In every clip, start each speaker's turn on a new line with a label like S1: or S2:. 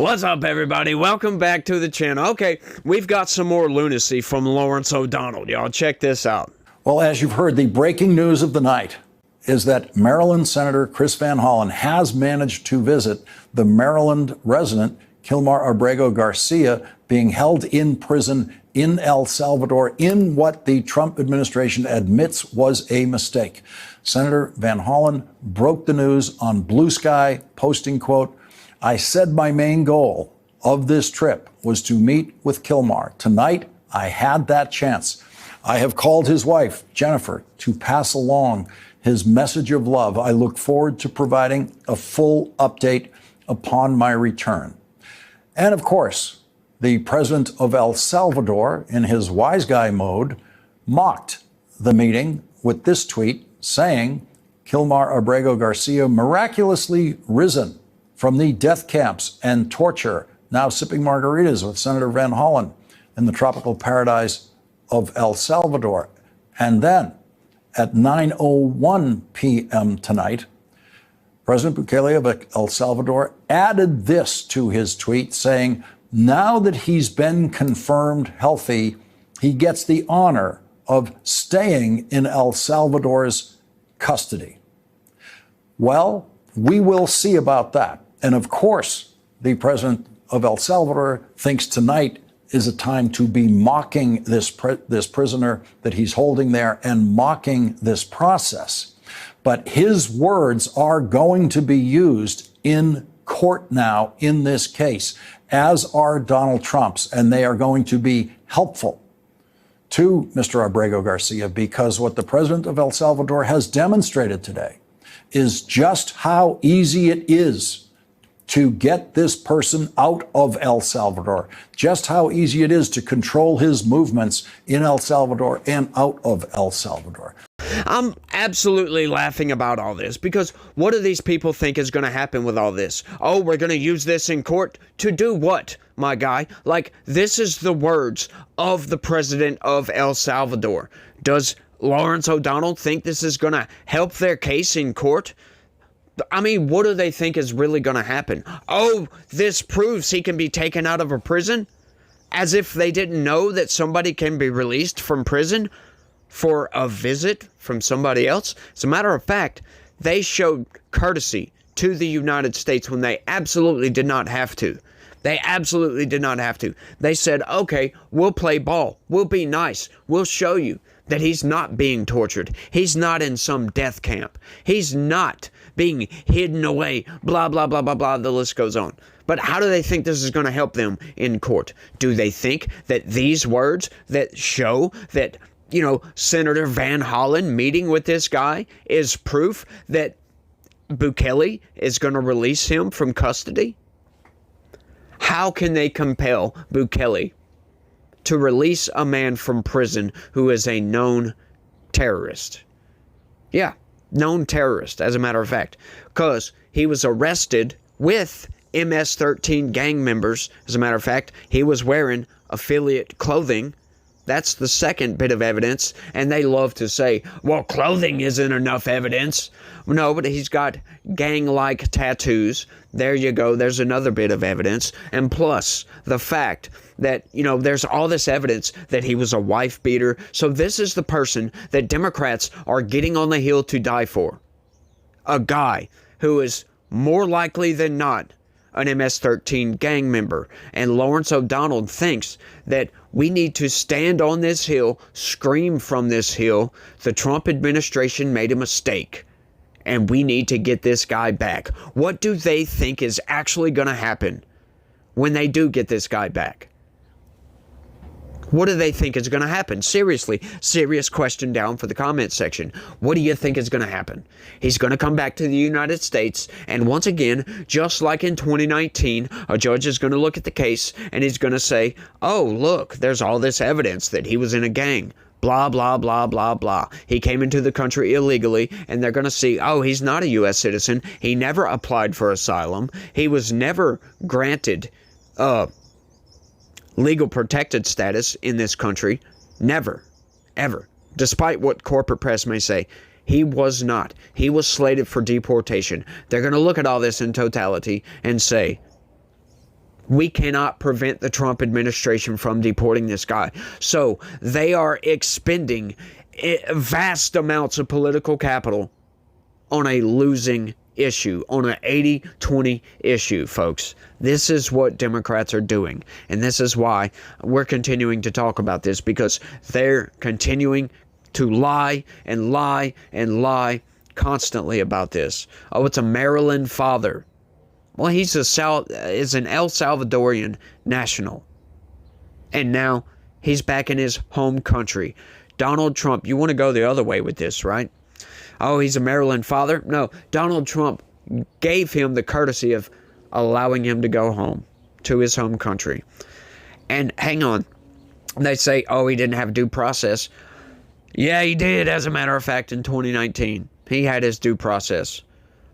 S1: What's up, everybody? Welcome back to the channel. Okay, we've got some more lunacy from Lawrence O'Donnell. Y'all check this out.
S2: Well, as you've heard, the breaking news of the night is that Maryland Senator Chris Van Hollen has managed to visit the Maryland resident Kilmar Abrego Garcia, being held in prison in El Salvador in what the Trump administration admits was a mistake. Senator Van Hollen broke the news on Blue Sky, posting, quote, "I said my main goal of this trip was to meet with Kilmar. Tonight, I had that chance. I have called his wife, Jennifer, to pass along his message of love. I look forward to providing a full update upon my return." And of course, the president of El Salvador, in his wise guy mode, mocked the meeting with this tweet saying, "Kilmar Abrego Garcia miraculously risen from the death camps and torture, now sipping margaritas with Senator Van Hollen in the tropical paradise of El Salvador." And then at 9:01 p.m. tonight, President Bukele of El Salvador added this to his tweet, saying, "Now that he's been confirmed healthy, he gets the honor of staying in El Salvador's custody." Well, we will see about that. And of course, the president of El Salvador thinks tonight is a time to be mocking this prisoner that he's holding there and mocking this process. But his words are going to be used in court now in this case, as are Donald Trump's, and they are going to be helpful to Mr. Abrego Garcia, because what the president of El Salvador has demonstrated today is just how easy it is to get this person out of El Salvador, just how easy it is to control his movements in El Salvador and out of El Salvador.
S1: I'm absolutely laughing about all this because what do these people think is going to happen with all this? Oh, we're going to use this in court to do what, my guy? Like, this is the words of the president of El Salvador. Does Lawrence O'Donnell think this is going to help their case in court? I mean, what do they think is really going to happen? Oh, this proves he can be taken out of a prison? As if they didn't know that somebody can be released from prison for a visit from somebody else. As a matter of fact, they showed courtesy to the United States when they absolutely did not have to. They absolutely did not have to. They said, okay, we'll play ball. We'll be nice. We'll show you that he's not being tortured. He's not in some death camp. He's not being hidden away, blah, blah, blah, blah, blah. The list goes on. But how do they think this is going to help them in court? Do they think that these words that show that, you know, Senator Van Hollen meeting with this guy is proof that Bukele is going to release him from custody? How can they compel Bukele to release a man from prison who is a known terrorist? Yeah, known terrorist, as a matter of fact, because he was arrested with MS-13 gang members. As a matter of fact, he was wearing affiliate clothing. That's the second bit of evidence, and they love to say, well, clothing isn't enough evidence. No, but he's got gang-like tattoos. There you go. There's another bit of evidence. And plus, the fact that, you know, there's all this evidence that he was a wife beater. So this is the person that Democrats are getting on the hill to die for. A guy who is more likely than not an MS-13 gang member. And Lawrence O'Donnell thinks that we need to stand on this hill, scream from this hill, the Trump administration made a mistake, and we need to get this guy back. What do they think is actually going to happen when they do get this guy back? What do they think is going to happen? Seriously, serious question down for the comment section. What do you think is going to happen? He's going to come back to the United States, and once again, just like in 2019, a judge is going to look at the case, and he's going to say, oh, look, there's all this evidence that he was in a gang. Blah, blah, blah, blah, blah. He came into the country illegally, and they're going to see, oh, he's not a U.S. citizen. He never applied for asylum. He was never granted legal protected status in this country. Never, ever. Despite what corporate press may say, he was not. He was slated for deportation. They're going to look at all this in totality and say, We cannot prevent the Trump administration from deporting this guy. So they are expending vast amounts of political capital on a losing issue, on an 80-20 issue, folks. This is what Democrats are doing. And this is why we're continuing to talk about this, because they're continuing to lie and lie and lie constantly about this. Oh, it's a Maryland father. Well, he's an El Salvadorian national. And now he's back in his home country. Donald Trump, you want to go the other way with this, right? Oh, he's a Maryland father? No, Donald Trump gave him the courtesy of allowing him to go home to his home country. And hang on, they say, oh, he didn't have due process. Yeah, he did, as a matter of fact, in 2019. He had his due process.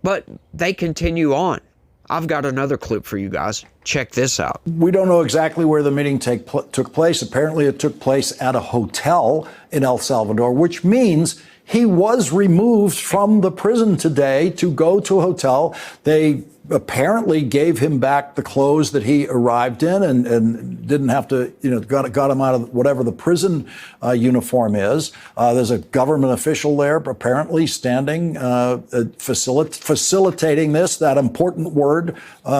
S1: But they continue on. I've got another clip for you guys. Check this out.
S2: We don't know exactly where the meeting took place. Apparently, it took place at a hotel in El Salvador, which means he was removed from the prison today to go to a hotel. They apparently gave him back the clothes that he arrived in and didn't have to, got him out of whatever the prison uniform is. There's a government official there apparently standing, facilitating this, that important word,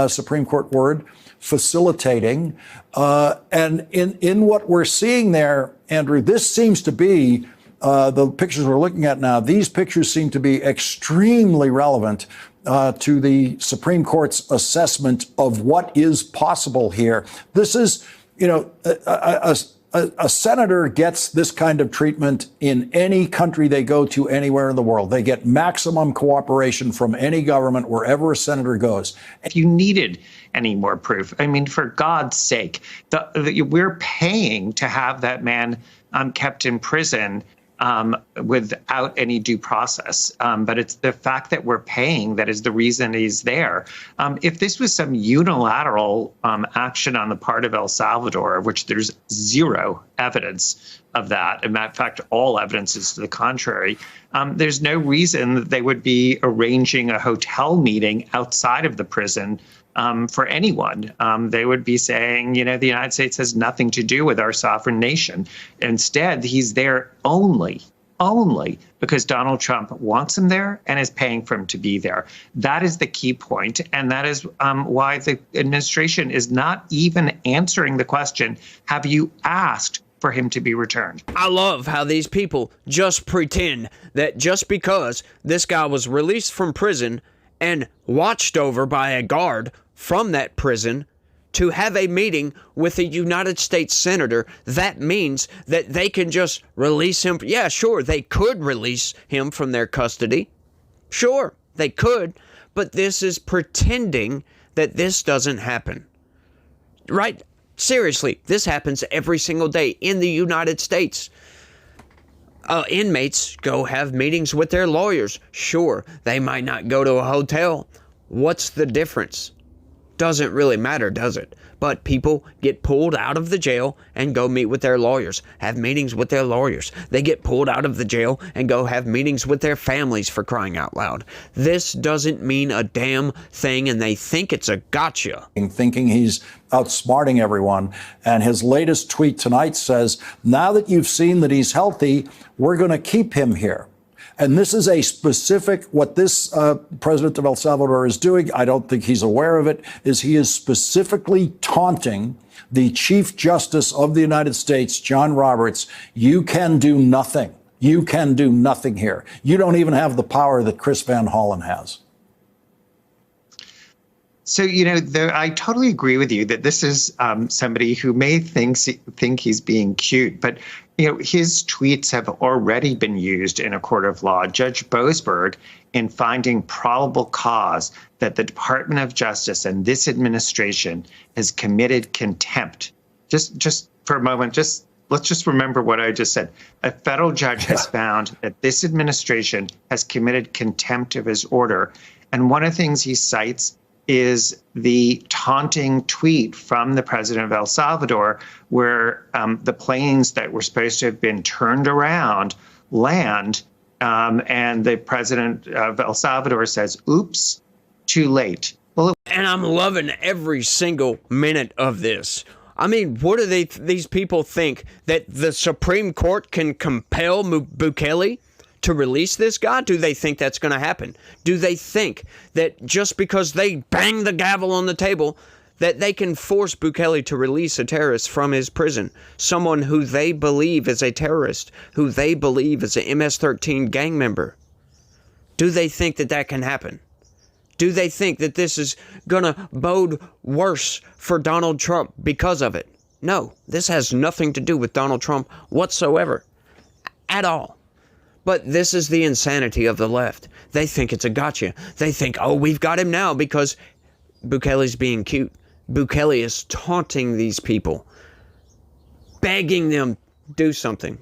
S2: Supreme Court word, facilitating. And in what we're seeing there, Andrew, this seems to be the pictures we're looking at now. These pictures seem to be extremely relevant to the Supreme Court's assessment of what is possible here. This is, a senator gets this kind of treatment in any country they go to anywhere in the world. They get maximum cooperation from any government wherever a senator goes.
S3: If you needed any more proof, I mean, for God's sake, we're paying to have that man kept in prison without any due process. But it's the fact that we're paying that is the reason he's there. If this was some unilateral action on the part of El Salvador, of which there's zero evidence of that, and in fact, all evidence is to the contrary, there's no reason that they would be arranging a hotel meeting outside of the prison for anyone. They would be saying, the United States has nothing to do with our sovereign nation. Instead, he's there only because Donald Trump wants him there and is paying for him to be there. That is the key point, and that is why the administration is not even answering the question, have you asked for him to be returned?
S1: I love how these people just pretend that just because this guy was released from prison and watched over by a guard from that prison to have a meeting with a United States senator, that means that they can just release him. Yeah, sure, they could release him from their custody. Sure, they could, but this is pretending that this doesn't happen. Right? Seriously, this happens every single day in the United States. Inmates go have meetings with their lawyers. Sure, they might not go to a hotel. What's the difference? Doesn't really matter, does it? But people get pulled out of the jail and go meet with their lawyers, have meetings with their lawyers. They get pulled out of the jail and go have meetings with their families, for crying out loud. This doesn't mean a damn thing, and they think it's a gotcha.
S2: Thinking he's outsmarting everyone. And his latest tweet tonight says, now that you've seen that he's healthy, we're going to keep him here. And this is a specific, what this president of El Salvador is doing, I don't think he's aware of it, is he is specifically taunting the Chief Justice of the United States, John Roberts. You can do nothing. You can do nothing here. You don't even have the power that Chris Van Hollen has.
S3: So, I totally agree with you that this is somebody who may think he's being cute, but, his tweets have already been used in a court of law. Judge Boasberg, in finding probable cause that the Department of Justice and this administration has committed contempt. Just for a moment, let's just remember what I just said. A federal judge has found that this administration has committed contempt of his order. And one of the things he cites is the taunting tweet from the president of El Salvador, where the planes that were supposed to have been turned around land, and the president of El Salvador says, oops, too late. Well,
S1: And I'm loving every single minute of this. I mean, what do these people think, that the Supreme Court can compel Bukele to release this guy? Do they think that's going to happen? Do they think that just because they bang the gavel on the table, that they can force Bukele to release a terrorist from his prison? Someone who they believe is a terrorist, who they believe is an MS-13 gang member. Do they think that that can happen? Do they think that this is going to bode worse for Donald Trump because of it? No, this has nothing to do with Donald Trump whatsoever. At all. But this is the insanity of the left. They think it's a gotcha. They think, oh, we've got him now because Bukele's being cute. Bukele is taunting these people, begging them, do something.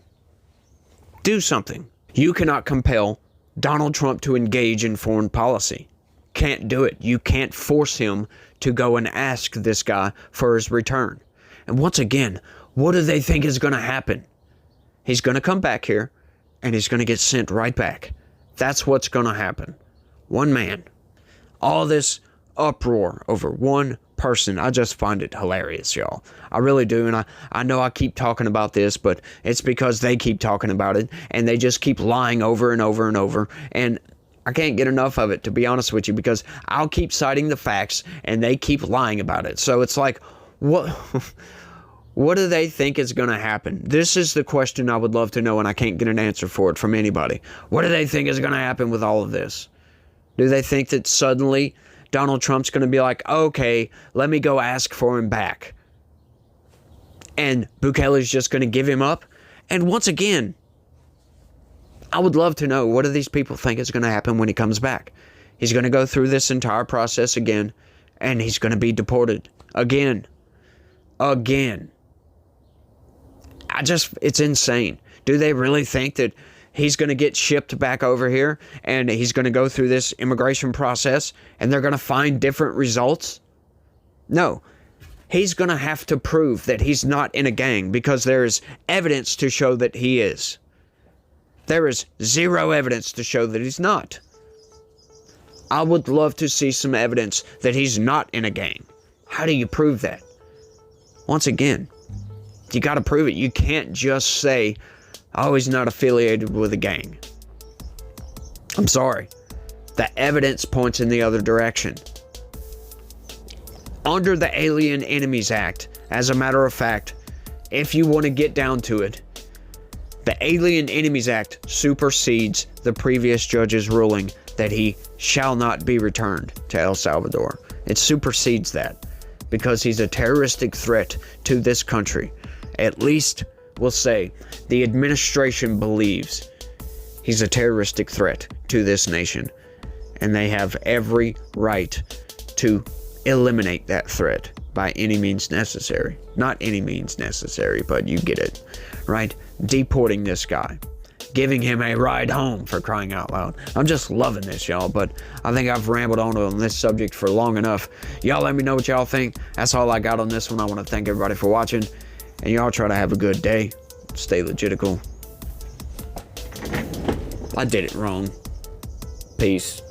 S1: Do something. You cannot compel Donald Trump to engage in foreign policy. Can't do it. You can't force him to go and ask this guy for his return. And once again, what do they think is going to happen? He's going to come back here and he's going to get sent right back. That's what's going to happen. One man. All this uproar over one person. I just find it hilarious, y'all. I really do. And I know I keep talking about this, but it's because they keep talking about it and they just keep lying over and over and over. And I can't get enough of it, to be honest with you, because I'll keep citing the facts and they keep lying about it. So it's like, what do they think is going to happen? This is the question I would love to know, and I can't get an answer for it from anybody. What do they think is going to happen with all of this? Do they think that suddenly Donald Trump's going to be like, okay, let me go ask for him back, and Bukele's just going to give him up? And once again, I would love to know, what do these people think is going to happen when he comes back? He's going to go through this entire process again, and he's going to be deported again. It's insane. Do they really think that he's going to get shipped back over here and he's going to go through this immigration process and they're going to find different results? No. He's going to have to prove that he's not in a gang, because there is evidence to show that he is. There is zero evidence to show that he's not. I would love to see some evidence that he's not in a gang. How do you prove that? Once again, you got to prove it. You can't just say, oh, he's not affiliated with a gang. I'm sorry. The evidence points in the other direction. Under the Alien Enemies Act, as a matter of fact, if you want to get down to it, the Alien Enemies Act supersedes the previous judge's ruling that he shall not be returned to El Salvador. It supersedes that because he's a terroristic threat to this country. At least, we'll say, the administration believes he's a terroristic threat to this nation, and they have every right to eliminate that threat by any means necessary. Not any means necessary, but you get it, right? Deporting this guy, giving him a ride home, for crying out loud. I'm just loving this, y'all, but I think I've rambled on this subject for long enough. Y'all let me know what y'all think. That's all I got on this one. I want to thank everybody for watching, and y'all try to have a good day. Stay legitical. I did it wrong. Peace.